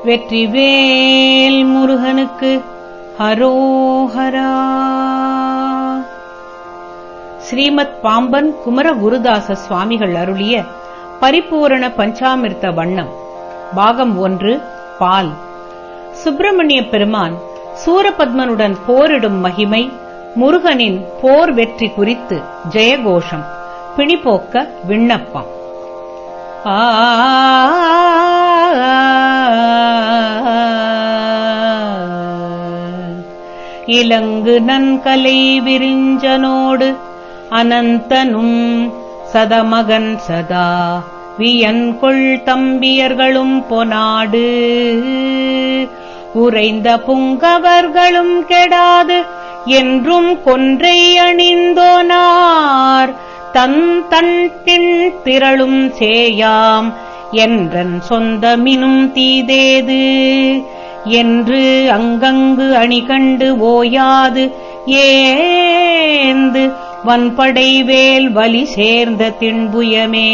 வெற்றிவேல் முருகனுக்கு ஹரோஹரா. ஸ்ரீமத் பாம்பன் குமர குருதாச சுவாமிகள் அருளிய பரிபூரண பஞ்சாமிர்த வண்ணம் பாகம் 1 பால். சுப்பிரமணிய பெருமான் சூரபத்மனுடன் போரிடும் மகிமை, முருகனின் போர் வெற்றி குறித்து ஜெயகோஷம், பிணிபோக்க விண்ணப்பம். இலங்கு நன்கலை விரிஞ்சனோடு அனந்தனும் சதமகன் சதா வியன்கொள் தம்பியர்களும் பொனாடு உறைந்த புங்கவர்களும் கெடாது என்றும் கொன்றை அணிந்தோனார் தன் திரளும் சேயாம் என்றன் சொந்தமினும் தீதேது என்று அங்கங்கு அணிகண்டு ஓயாது ஏந்து வன்படைவேல் வலி சேர்ந்த திண்புயமே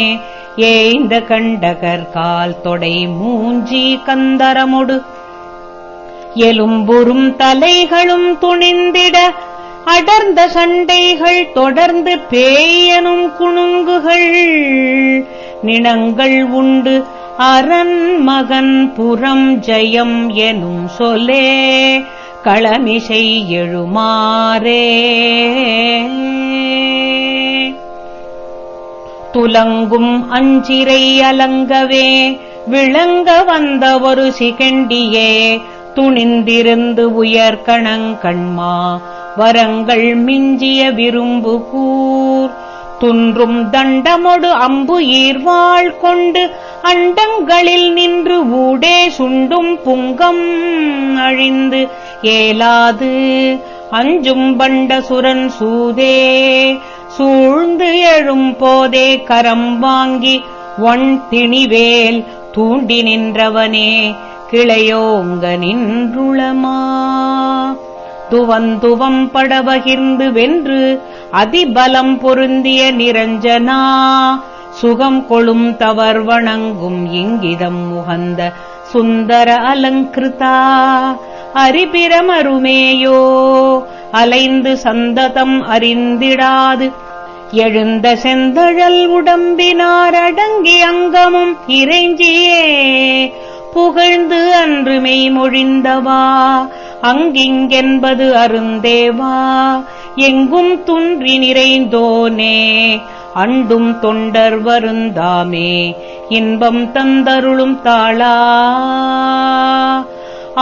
ஏய்ந்த கண்டகர் கால் தொடை மூஞ்சி கந்தரமொடு எலும்புறும் தலைகளும் துணிந்திட அடர்ந்த சண்டைகள் தொடர்ந்து பேயனும் குணுங்குகள் நிணங்கள் உண்டு அரண் மகன் புறம் ஜெயம் எனும் சொல்லே களமிசை எழுமாறே. துலங்கும் அஞ்சிரை அலங்கவே விளங்க வந்த ஒரு சிகண்டியே துணிந்திருந்து உயர்கணங்கண்மா வரங்கள் மிஞ்சிய விரும்பு கூர் துன்றும் தண்டமொடு அம்பு ஈர்வாள் கொண்டு அண்டங்களில் நின்று ஊடே சுண்டும் புங்கம் அழிந்து ஏலாது அஞ்சும் பண்டசுரன் சூதே சூழ்ந்து எழும் போதே கரம் வாங்கி ஒன் திணிவேல் தூண்டி நின்றவனே கிளையோங்க நின்றுளமா துவந்துவம் படவகிர்ந்து வென்று அதிபலம் பொருந்திய நிரஞ்சனா சுகம் கொளும் தவர் வணங்கும் இங்கிதம் உகந்த சுந்தர அலங்கிருதா அரிபிரமருமேயோ அலைந்து சந்ததம் அறிந்திடாது எழுந்த செந்தழல் உடம்பினார் அடங்கி அங்கமும் இறைஞ்சியே புகழ்ந்து அன்று மெய்மொழிந்தவா அங்கிங்கென்பது அருந்தேவா எங்கும் துன்றி நிறைந்தோனே அண்டும் தொண்டர் வருந்தாமே இன்பம் தந்தருளும் தாளா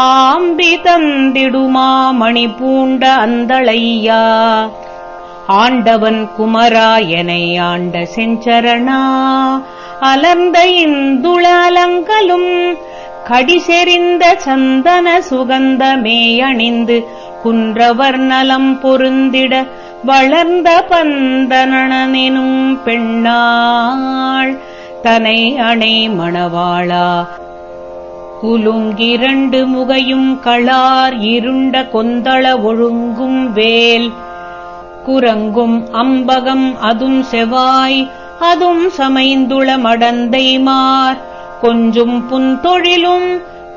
ஆம்பி தந்திடுமா மணி பூண்ட அந்தளையா ஆண்டவன் குமராயனை ஆண்ட செஞ்சரணா அலர்ந்த இந்துள அலங்கலும் கடிசெறிந்த சந்தன சுகந்தமே அணிந்து குன்றவர் நலம் பொருந்திட வளர்ந்த பந்தனனும் பெண்ணாள் தனை அணை மணவாளா குலுங்கிரண்டு முகையும் களார் இருண்ட கொந்தள ஒழுங்கும் வேல் குரங்கும் அம்பகம் அதும் செவாய் அதும் சமைந்துள மடந்தைமார் கொஞ்சும் புன்தொழிலும்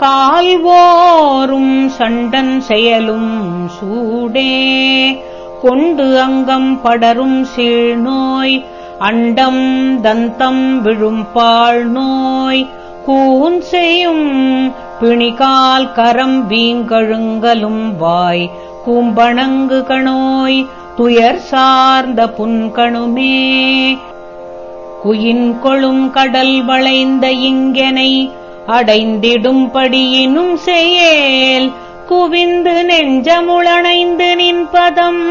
கால்வோரும் சண்டன் செயலும் சூடே கொண்டு அங்கம் படரும் சீழ்நோய் அண்டம் தந்தம் விழும்பாள் நோய் கூன் செய்யும் பிணிகால் கரம் வீங்கழுங்கலும் வாய் கூம்பணங்கு கணோய் துயர் சார்ந்த புன்கணுமே குயின் கொளும் கடல் வளைந்த இங்கெனை அடைந்திடும்படியினும் செயேல் குவிந்து நெஞ்சமுளணைந்து நின்பதம்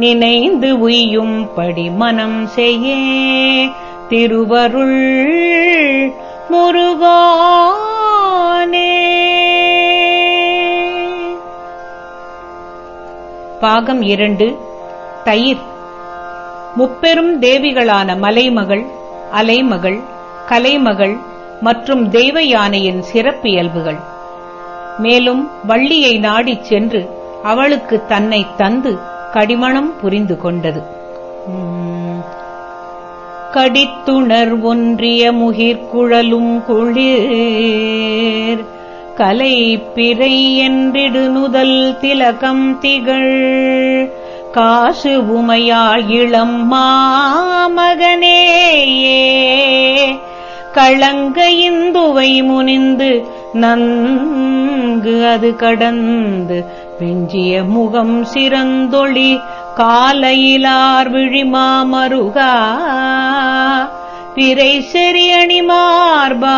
நினைந்து உய்யும் படி மனம் செய்யே திருவருள் முருகானே. பாகம் 2 தயிர். முப்பெரும் தேவிகளான மலைமகள், அலைமகள், கலைமகள் மற்றும் தெய்வ யானையின் சிறப்பியல்புகள். மேலும் வள்ளியை நாடிச் சென்று அவளுக்கு தன்னை தந்து கடிமணம் புரிந்து கொண்டது. கடித்துணர் ஒன்றிய முகிர்குழலும் குளிர் கலை பிறை என்றிடு நுதல் திலகம் திகழ் காசு உமையாள் இளம் மாமகனேயே களங்க இந்துவை முனிந்து நன்கு அது கடந்து வெஞ்சிய முகம் சிறந்தொளி காலையிலார் விழிமாமருகா பிறை செறியணி மார்பா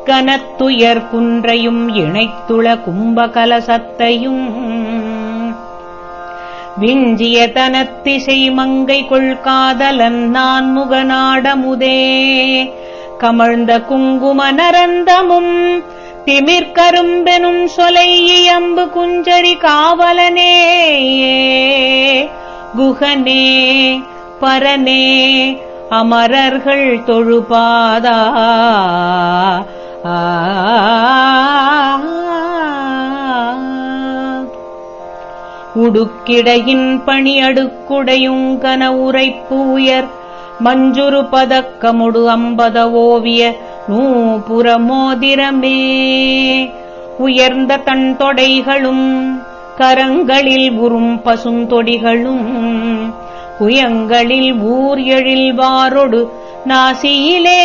கனத்துயர் குன்றையும் இணைத்துள கும்ப கலசத்தையும் விஞ்சிய தனத்திசை மங்கை கொள்காதலன் நான் முகநாடமுதே கமழ்ந்த குங்கும நரந்தமும் திமிர்கரும்பெனும் சொலை இயம்பு குஞ்சரி காவலனே குகனே பரனே அமரர்கள் தொழுபாதா உடுக்கிடையின் பணி அடுக்குடையுங்கன உரைப்பு உயர் மஞ்சுரு பதக்கமுடு அம்பத ஓவிய நூபுர மோதிரமே உயர்ந்த தன் தொடைகளும் கரங்களில் உறும் பசுந்தொடிகளும் புயங்களில் ஊர் எழில் வாரொடு நாசியிலே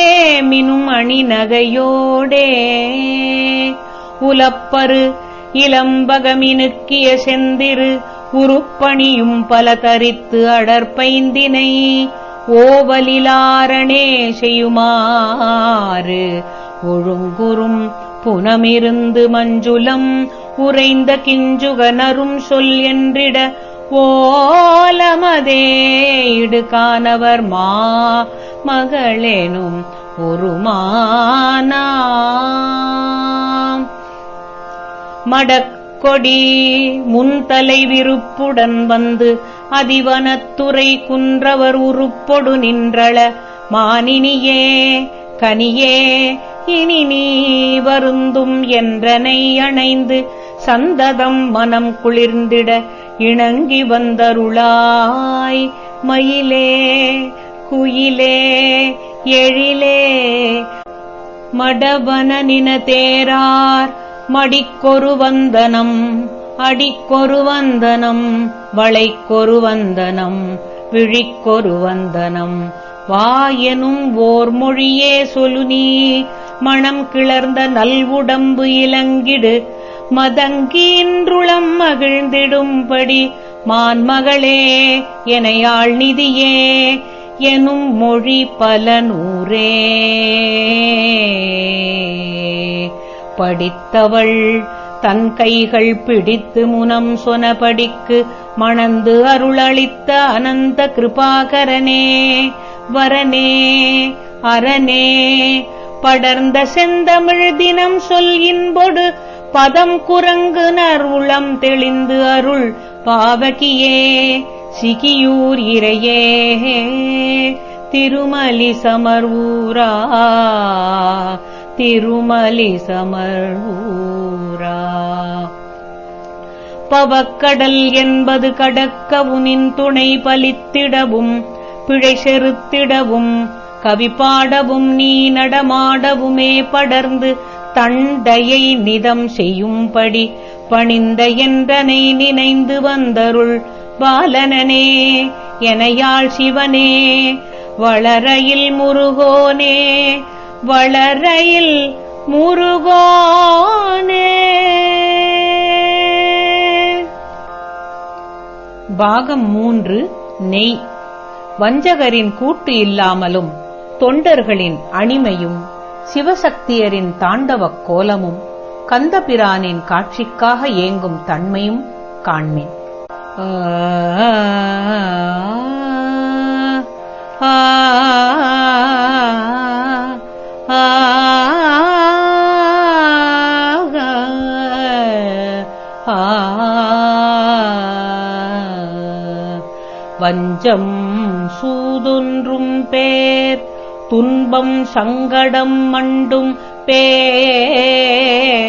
மினும் அணிநகையோடே உலப்பரு இளம்பகமினுக்கிய செந்திரு உருப்பணியும் பல தரித்து அடற்பைந்தினை ஓவலிலாரணே செய்யுமாறு ஒழுங்குறும் புனமிருந்து மஞ்சுளம் உறைந்த கிஞ்சுகனரும் சொல் என்றிட ஓலமதே இடுகானவர் மகளேனும் ஒருமானாம் மடக்கொடி முன்தலை விருப்புடன் வந்து அதிவனத்துறை குன்றவர் உருப்பொடு நின்றள மானினியே கனியே இனி நீ வருந்தும் என்றனை அணைந்து சந்ததம் மனம் குளிர்ந்திட இணங்கி வந்தருளாய் மயிலே குயிலே எழிலே மடவன நின தேரார் மடிக்கொரு வந்தனம் அடிக்கொரு வந்தனம் வளைக்கொரு வந்தனம் விழிக்கொரு வந்தனம் வாயெனும் ஓர் மொழியே சொல்லு நீ மணம் கிளர்ந்த நல்வுடம்பு இலங்கிடு மதங்கின்றுளம் மகிழ்ந்திடும்படி மான்மகளே எனையாள் நிதியே எனும் மொழி பல நூரே படித்தவள் தன் கைகள் பிடித்து முனம் சொனபடிக்கு மணந்து அருளளித்த அனந்த கிருபாகரனே வரனே அரணே படர்ந்த செந்தமிழ் தினம் சொல் இன்பொடு பதம் குரங்குனர் உளம் தெளிந்து அருள் பாவகியே சிகியூர் இறையே திருமலி சமர்வூரா திருமலி சமர்வூரா பவக்கடல் என்பது கடக்கவுனின் துணை பலித்திடவும் பிழை செறுத்திடவும் கவி பாடவும் நீ நடமாடவுமே படர்ந்து தண்டையை நிதம் செய்யும்படி பணிந்த என்றனை நினைந்து வந்தருள் பாலனனே எனையாள் சிவனே வளரையில் முருகோனே வளரையில் முருகோனே. பாகம் 3 நெய். வஞ்சகரின் கூட்டு இல்லாமலும் தொண்டர்களின் அணிமையும் சிவசக்தியரின் தாண்டவக் கோலமும் கந்தபிரானின் காட்சிக்காக ஏங்கும் தன்மையும் காண்மேன். வஞ்சம் சூதொன்றும் பேர் துன்பம் சங்கடம் மண்டும் பேர்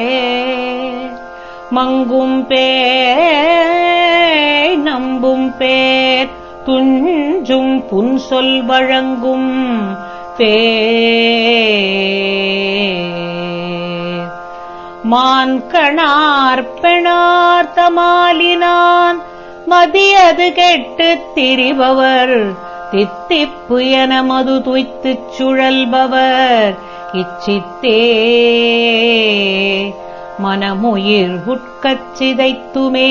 மங்கும் பேர் நம்பும் பேர் துஞ்சும் புன்சொல் வழங்கும் பேர் மான்கணார்பெணார் தமாலினான் மதியது கெட்டுத் திரிபவர் தித்திப்பு என மது துய்த்துச் சுழல்பவர் இச்சித்தே மனமுயிர் உட்கச் சிதைத்துமே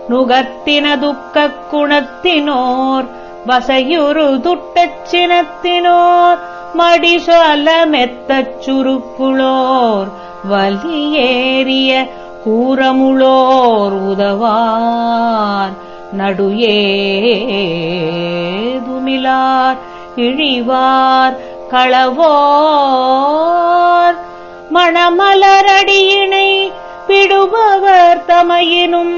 நுகர்த்தின துக்கக் குணத்தினோர் வசையுறு துட்டச் சினத்தினோர் மடிசொல மெத்தச் சுருக்குளோர் வலியேறிய கூரமுளோர் உதவார் நடுஏதுமிலார் இழிவார் களவோர் மணமலரடியினை விடுபவர் தமையினும்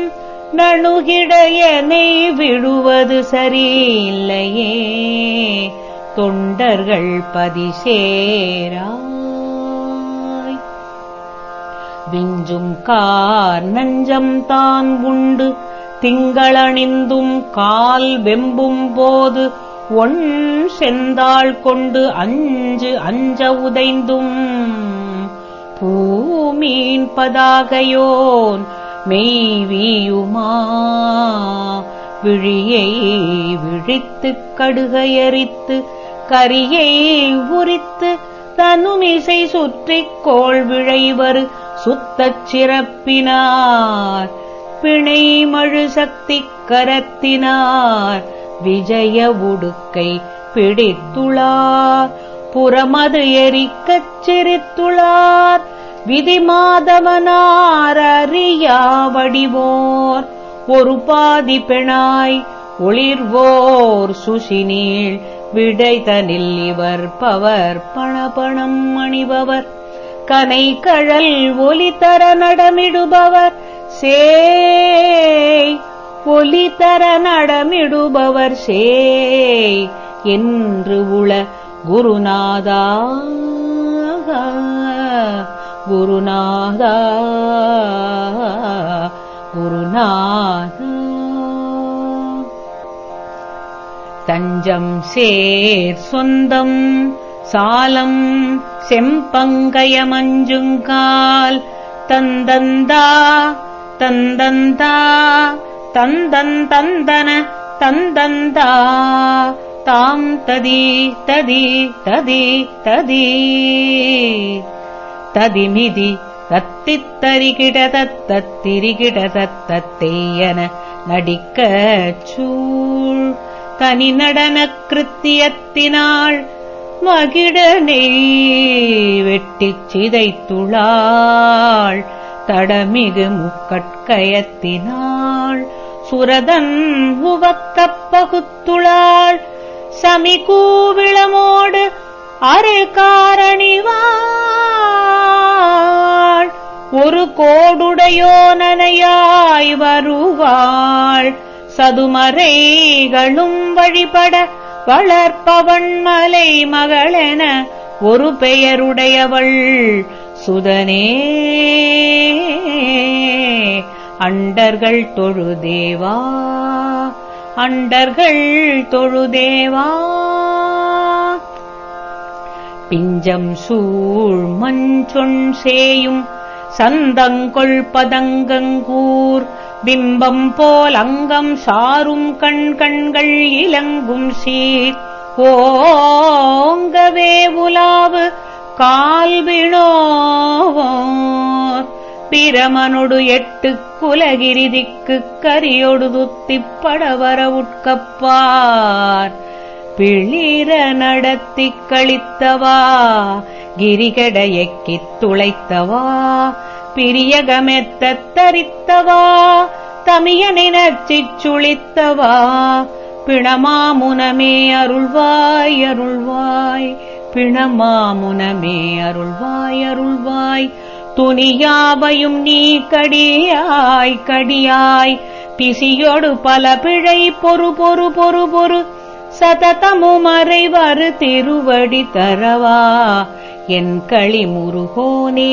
நணுகிடையனை விடுவது சரியில்லையே தொண்டர்கள் பதிசேராய் விஞ்சும் கார் நஞ்சம் தான் உண்டு திங்களணிந்தும் கால் வெம்பும் போது ஒன் செந்தாள் கொண்டு அஞ்ச உதைந்தும் பூமீன் பதாகையோன் மெய்வியுமா விழியை விழித்துக் கடுகையரித்து கரியை உரித்து தனுமிசை சுற்றிக் கோள் விழைவர் சுத்தச் சிறப்பினார் பிணை மழு சக்தி கரத்தினார் விஜய உடுக்கை பிடித்துளார் புறமது எரிக்கச் சிரித்துளார் விதிமாதவனார் அறியா வடிவோர் ஒரு பாதி பெணாய் ஒளிர்வோர் சுசினீள் விடைதனில் இவர் பவர் பணபணம் அணிபவர் கனை கழல் ஒலி தர நடமிடுபவர் சேய் ஒலி தர நடமிடுபவர் சேய் என்று உள குருநாதா குருநாதா குருநாதா தஞ்சம் சேர் சொந்தம் சாலம் செம்பங்கயமஞ்சுங்கால் தந்தந்தா தந்தந்தா தந்தந்தந்தன தந்தந்தா தாம் ததி ததி ததி ததி ததிமிதி தத்தித்தரிகிடதத்திரிகிடதத்தெய்யன நடிக்கச் சூழ் தனி நடனக் கிருத்தியத்தினாள் மகிழனை வெட்டிச் சிதைத்துளாள் தடமிகு முக்கட்கயத்தினாள் சுரதன் உவக்கப் பகுத்துளாள் சமிகூவிளமோடு அரு காரணிவாள் ஒரு கோடுடையோனனையாய் வருவாள் சதுமறைகளும் வழிபட வளர்ப்பவன் மலை மகளென ஒரு பெயருடையவள் சுதனே அண்டர்கள் தொழுதேவா அண்டர்கள் தொழுதேவா பிஞ்சம் சூழ் மஞ்சொன் சேயும் சந்தங்கொள் பதங்கங்கூர் பிம்பம் போல் அங்கம் சாரும் கண்கள் இலங்கும் சீர் ஓங்கவே உலாவு கால்வினோவோர் பிரமனொடு எட்டு குலகிரிதிக்கு கரியோடு துத்திப்படவர உட்கப்பார் பிளிர நடத்திக் கழித்தவா கிரிகடையக்கித் துளைத்தவா பிரியகமெத்தத் தரித்தவா தமியனை நச்சிச் சுளித்தவா பிணமாமுனமே அருள்வாய் அருள்வாய் பிணமாமுனமே அருள்வாய் அருள்வாய் துணியாவையும் நீ கடியாய் கடியாய் பிசியோடு பல பிழை பொறு பொறு பொறு பொறு சததமும் அறைவரு திருவடி தரவா என் களி முருகோனே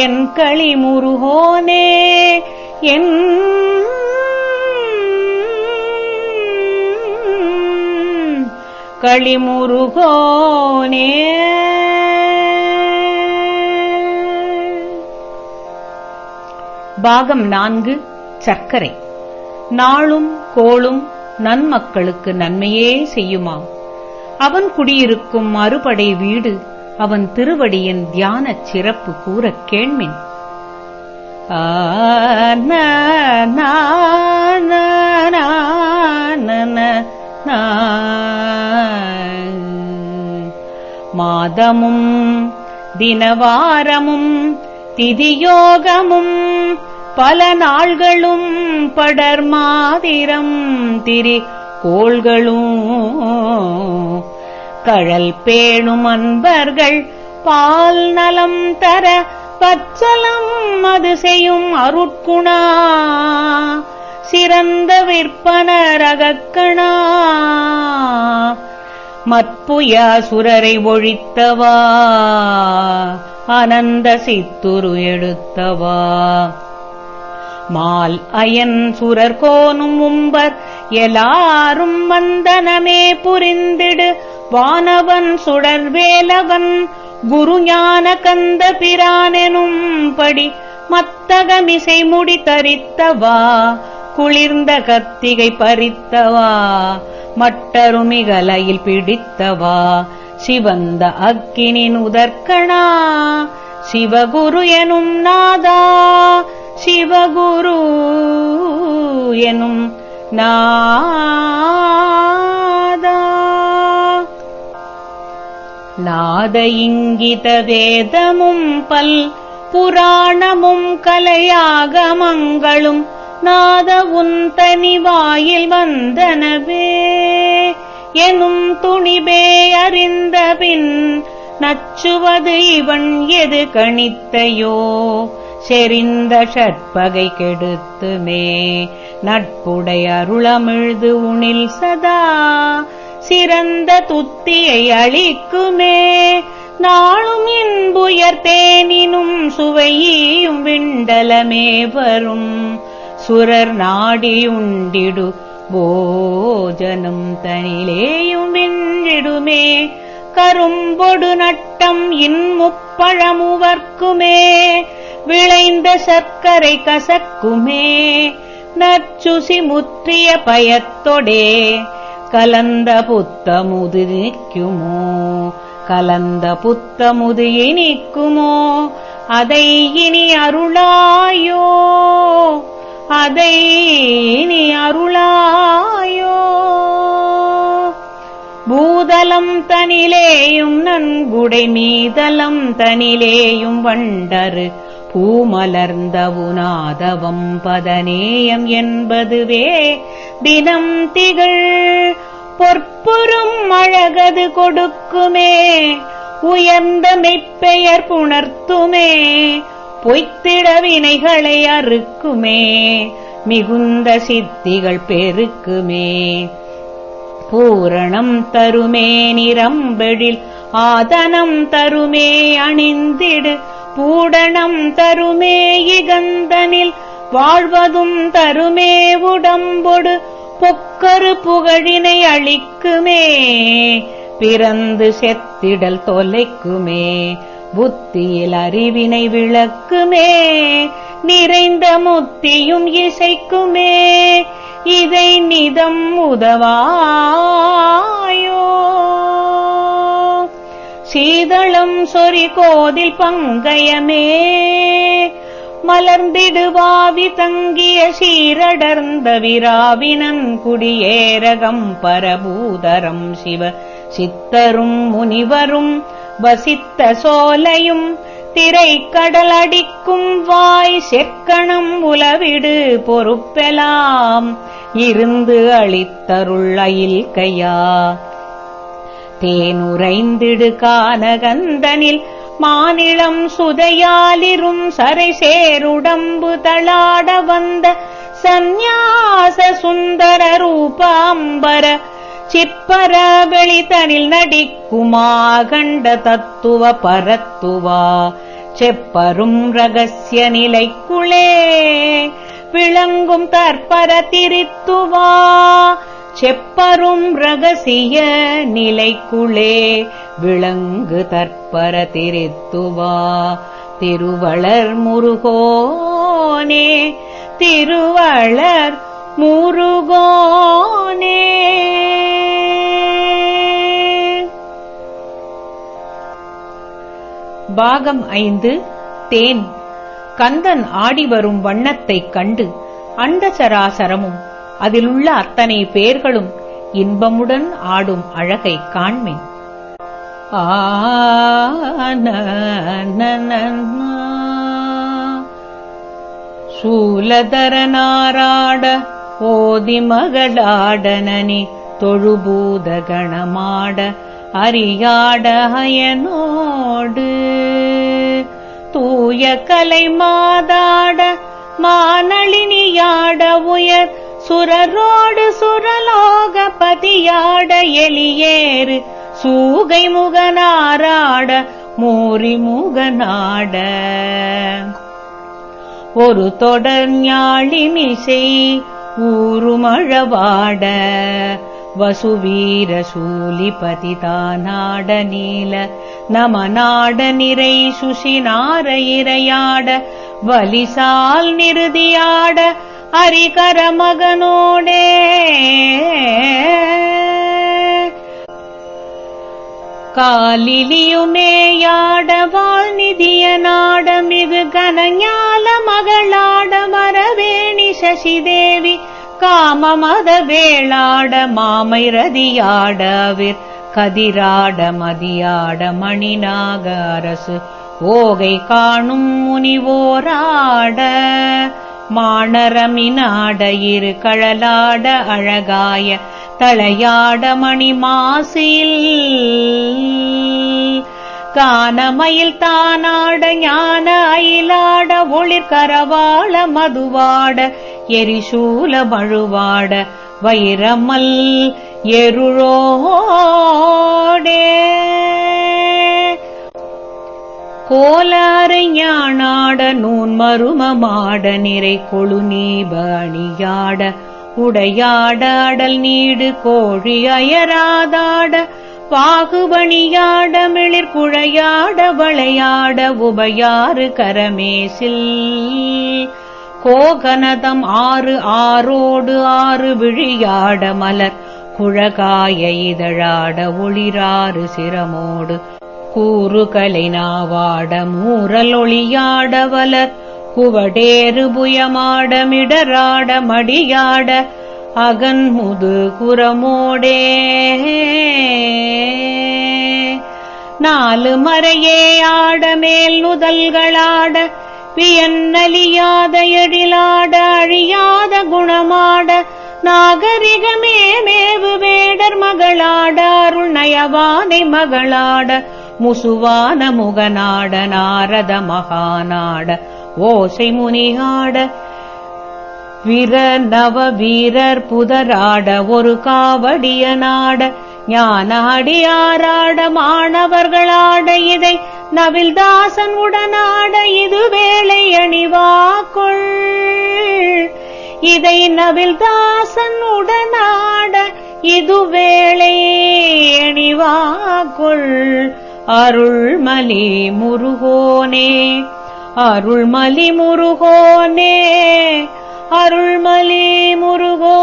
என் களி முருகோனே என் களி முருகோனே. பாகம் 4 சர்க்கரை. நாளும் கோளும் நன்மக்களுக்கு நன்மையே செய்யுமாம். அவன் குடியிருக்கும் அறுபடை வீடு அவன் திருவடியின் தியானச் சிறப்பு கூறக் கேள்மின். மாதமும் தினவாரமும் திதியோகமும் பல நாள்களும் படர்மாதிரம் திரி கோள்களும் கழல் பேணும் அன்பர்கள் பால் நலம் தர பச்சலம் அது செய்யும் அருட்குணா சிறந்த விற்பனரகக்கணா மற்புயாசுரரை ஒழித்தவா அனந்த சித்துரு எடுத்தவா மால் அயன் சுரர் கோனும் உம்பர் எல்லாரும் வந்தனமே புரிந்திடு வானவன் சுடர்வேலவன் குரு ஞான கந்த பிரானெனும் படி மத்தகமிசை முடி தரித்தவா குளிர்ந்த கத்திகை பறித்தவா மட்டருமிகலையில் பிடித்தவா சிவந்த அக்கினின் உதற்கணா சிவகுரு எனும் நாதா சிவகுரு எனும் நாதா நாத இங்கித வேதமும் பல் புராணமும் கலையாகமங்களும் நாத உந்தனி வாயில் வந்தனவே எனும் துணிபே அறிந்த பின் நச்சுவது இவன் எது கணித்தையோ செறிந்த ஷட்பகை கெடுத்துமே நட்புடை அருளமிழ்து உணில் சதா சிறந்த துத்தியை அளிக்குமே நாளும் இன்புயர் தேனினும் சுவையும் விண்டலமே வரும் சுரர் நாடியுண்டிடு போஜனம் தனிலேயும் விண்டிடுமே கரும்பொடு நட்டம் இன்முப்பழமுவர்க்குமே விளைந்த சர்க்கரை கசக்குமே நச்சுசி முற்றிய பயத்தொடே கலந்த புத்தமுது நிற்குமோ கலந்த புத்தமுது இனிக்குமோ அதை இனி அருளாயோ அதை இனி அருளாயோ பூதலம் தனிலேயும் நன்குடை மீதலம் தனிலேயும் வண்டரு பூமலர்ந்த உநாதவம் பதநேயம் என்பதுவே தினம் திகழ் பொற்புறும் அழகது கொடுக்குமே உயர்ந்த மெய்ப்பெயர் புணர்த்துமே பொய்த்திட வினைகளை அறுக்குமே மிகுந்த சித்திகள் பெருக்குமே பூரணம் தருமே நிரம்பெழில் ஆதனம் தருமே அணிந்திடு பூடணம் தருமே இகந்தனில் வாழ்வதும் தருமே உடம்பொடு பொக்கரு புகழினை அளிக்குமே பிறந்து செத்திடல் தொலைக்குமே புத்தியில் அறிவினை விளக்குமே நிறைந்த முத்தியும் இசைக்குமே இதை நிதம் உதவாயோ சீதளம் சொறி கோதில் பங்கயமே மலர்ந்திடுவாவி தங்கிய சீரடர்ந்த விராவினன் குடியேரகம் பரபூதரம் சிவ சித்தரும் முனிவரும் வசித்த சோலையும் திரைக்கடல் அடிக்கும் வாய் செக்கணம் உலவிடு பொறுப்பெலாம் இருந்து அளித்தருள் அயில்கையா தேனுரைந்திடு கானகந்தனில் மானிளம் சுதையாலிரும் சரை சேருடம்பு தளாட வந்த சந்நியாச சுந்தர ரூபாம்பர சிப்பர வெளிதனில் நடிக்குமா கண்ட தத்துவ பரத்துவா செப்பரும் ரகசிய நிலைக்குளே விளங்கும் தற்பர திரித்துவா செப்பரும் ரகசிய நிலைக்குளே விளங்கு தற்பர திரித்துவா திருவளர் முருகோனே. முருகோனே திருவளர் முருகோனே. பாகம் 5 தேன். கந்தன் ஆடிவரும் வண்ணத்தைக் கண்டு அண்டசராசரமும் அதிலுள்ள அத்தனை பேர்களும் இன்பமுடன் ஆடும் அழகைக் காண்மின். சூலதரனாராட ஓதி மகளாடனனி தொழுபூத கணமாட அறியாட அயனோடு தூய கலை மாதாட மானளினியாட உயர் சுரரோடு சுரலோக பதியாட எளியேறு சூகை முகனாராட மூரி முகனாட ஒரு தொடர் ஞாழிமிசை ஊருமழவாட வசுவீர சூலிபதி தானாட நீல நமநாட நிறை சுஷினார இரையாட வலிசால் நிருதியாட அரிகர மகனோடே காலிலியுமேயாட வாழ்நிதிய நாட மிகு கனஞால மகளாட மரவேணி சசிதேவி காமமத வேளாட மாமை ரதியாட விர் கதிராட மதியாட மணிநாக அரசு ஓகை காணும் முனிவோராட மாணரமினாட இரு கழலாட அழகாய தலையாட மணி மாசில் கானமயில் தானாட ஞான அயிலாட ஒளிர்கரவாள மதுவாட எரிசூல மழுவாட வைரமல் எருளோடே கோலாரை ஞானாட நூன் மருமமாட நிறை கொழுநீப அணியாட உடையாட அடல் நீடு கோழி அயராதாட பாகுபணியாட மிளிர் குழையாட வளையாட உபயாறு கரமேசில் கோகனதம் ஆறு ஆரோடு ஆறு விழியாட மலர் குழகாய இதழாட ஒளிராறு சிரமோடு கூறுகலை நாவாட மூரல் ஒளியாட வலர் குவடேறு புயமாட மிடராட மடியாட அகன்முது குரமோடே நாலு மறையே ஆட மேல் நுதல்களாட வியன்னலியாத எழிலாட அழியாத குணமாட நாகரிகமே மேவு வேடர் மகளாட அருள் நயவானை மகளாட முசுவான முகநாட நாரத மகாநாட ஓசை முனியாட வீர நவ வீரர் புதராட ஒரு காவடிய நாட ஞான அடியாராட மாணவர்களாட இதை நவில்தாசன் உடனாட இது வேளை அணிவாக்குள் இதை நவில்தாசன் உடனாட இது வேளை அணிவாக்குள் அருள்மலி முருகோனே அருள்மலி முருகோனே அருள்மலி முருகோனே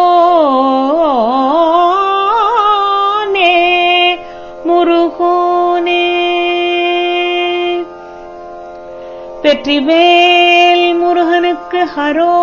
முருகோனே. வெற்றிவேல் முருகனுக்கு ஹரோ.